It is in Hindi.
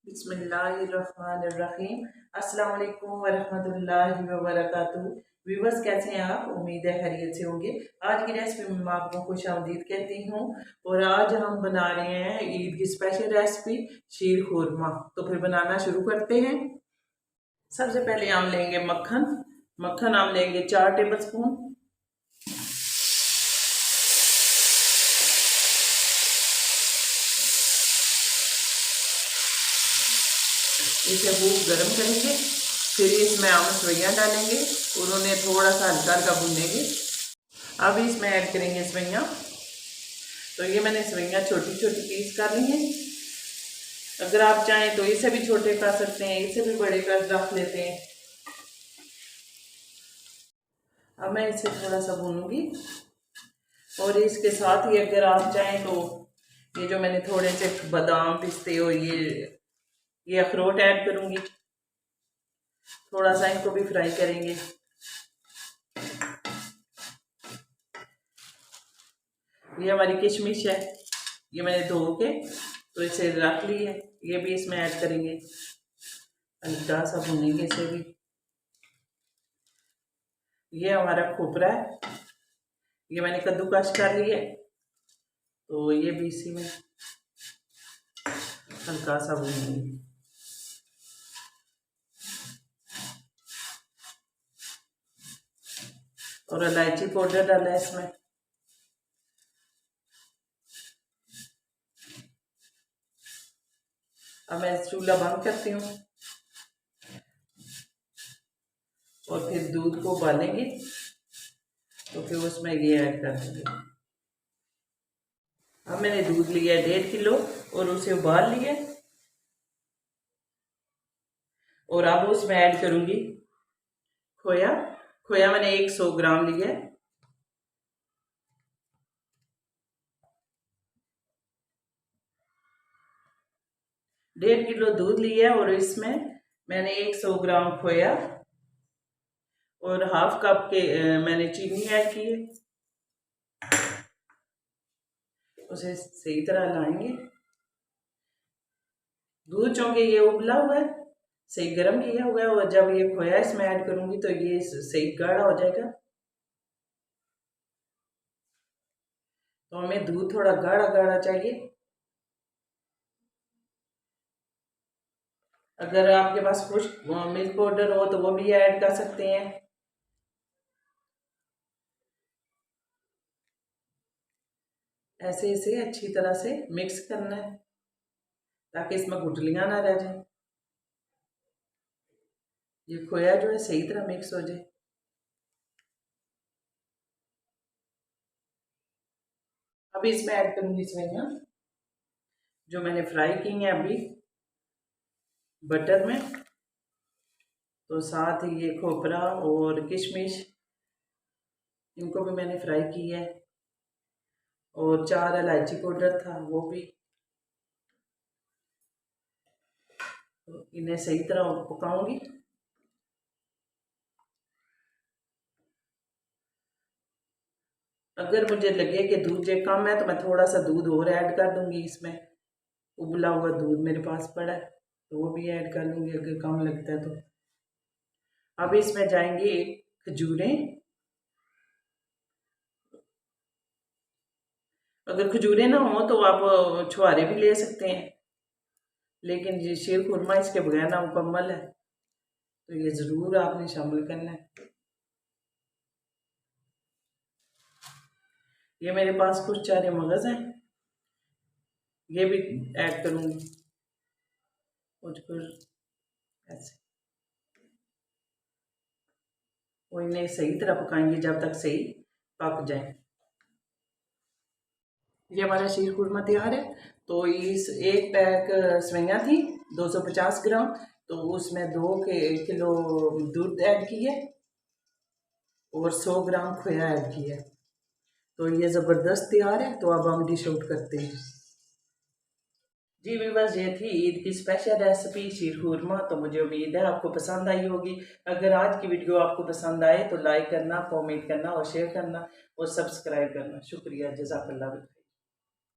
बिस्मिल्लाहिर्रहमानिर्रहीम। अस्सलाम वालेकुम वरहमतुल्लाहि वबरकातुहू। व्यूवर्स, कैसे हैं आप? उम्मीद है खैरियत से होंगे। आज की रेसिपी में आपको खुशामदीद कहती हूँ और आज हम बना रहे हैं ईद की स्पेशल रेसिपी शीर खुरमा। तो फिर बनाना शुरू करते हैं। सबसे पहले हम लेंगे मक्खन। मक्खन हम लेंगे 4 टेबल स्पून। इसे खूब गर्म करेंगे। फिर इसमें हम सवैयाँ डालेंगे और उन्हें थोड़ा सा हल्का हल्का भूनेंगे। अब इसमें ऐड करेंगे सवैयाँ। तो ये मैंने सवैयाँ छोटी छोटी पीस कर ली हैं। अगर आप चाहें तो इसे भी छोटे कर सकते हैं, इसे भी बड़े कर रख लेते हैं। अब मैं इसे थोड़ा सा भूनूंगी और इसके साथ ही अगर आप चाहें तो ये जो मैंने थोड़े से बादाम पिस्ते और ये अखरोट ऐड करूंगी। थोड़ा सा इनको भी फ्राई करेंगे। ये हमारी किशमिश है, ये मैंने धो के तो इसे रख ली है। ये भी इसमें ऐड करेंगे, हल्का सा भूनेंगे इसे भी। ये हमारा खोपरा है, ये मैंने कद्दूकस कर लिया है तो ये भी इसी में हल्का सा भूनेंगे। और इलायची पाउडर डाला है इसमें। अब मैं चूल्हा बंद करती हूँ और फिर दूध को उबालेंगे तो फिर उसमें ये ऐड कर देंगे। अब मैंने दूध लिया है 1.5 किलो और उसे उबाल लिया और अब उसमें ऐड करूंगी खोया। खोया मैंने 100 ग्राम लिया है। डेढ़ किलो दूध लिया और इसमें मैंने 100 ग्राम खोया और हाफ कप के मैंने चीनी ऐड की है। उसे सही तरह लाएंगे। दूध चूंकि ये उबला हुआ है, सही गर्म किया हुआ है और जब ये खोया इसमें ऐड करूंगी तो ये सही गाढ़ा हो जाएगा। तो हमें दूध थोड़ा गाढ़ा गाढ़ा चाहिए। अगर आपके पास खुश्क मिल्क पाउडर हो तो वो भी ऐड कर सकते हैं। ऐसे इसे अच्छी तरह से मिक्स करना है ताकि इसमें गुठलियां ना रह जाए। ये खोया जो है सही तरह मिक्स हो जाए। अभी इसमें ऐड करूंगी सवैयां जो मैंने फ्राई की हैं अभी बटर में। तो साथ ही ये खोपरा और किशमिश, इनको भी मैंने फ्राई की है और 4 इलायची पाउडर था वो भी। तो इन्हें सही तरह पकाऊंगी। अगर मुझे लगे कि दूध जो कम है तो मैं थोड़ा सा दूध और ऐड कर दूंगी इसमें। उबला हुआ दूध मेरे पास पड़ा है तो वो भी ऐड कर लूंगी अगर कम लगता है तो। अब इसमें जाएंगे खजूरें। अगर खजूरें ना हो तो आप छुहारे भी ले सकते हैं, लेकिन ये शीर खुरमा इसके बगैर ना मुकम्मल है तो ये ज़रूर आपने शामिल करना है। ये मेरे पास कुछ चारे मगज हैं, ये भी ऐड करूँगी कुछ कुछ ऐसे। और इन्हें सही तरह पकाएंगे जब तक सही पक जाए। ये हमारा शीर खुरमा तैयार है। तो इस एक पैक सवैयाँ थी 250 ग्राम, तो उसमें 2 किलो दूध ऐड किए और 100 ग्राम खोया ऐड किया। तो ये ज़बरदस्त तैयार है। तो अब हम डिश आउट करते हैं। जी व्यूअर्स, ये थी ईद की स्पेशल रेसिपी शीर खुरमा। तो मुझे उम्मीद है आपको पसंद आई होगी। अगर आज की वीडियो आपको पसंद आए तो लाइक करना, कमेंट करना और शेयर करना और सब्सक्राइब करना। शुक्रिया, जज़ाकल्लाह।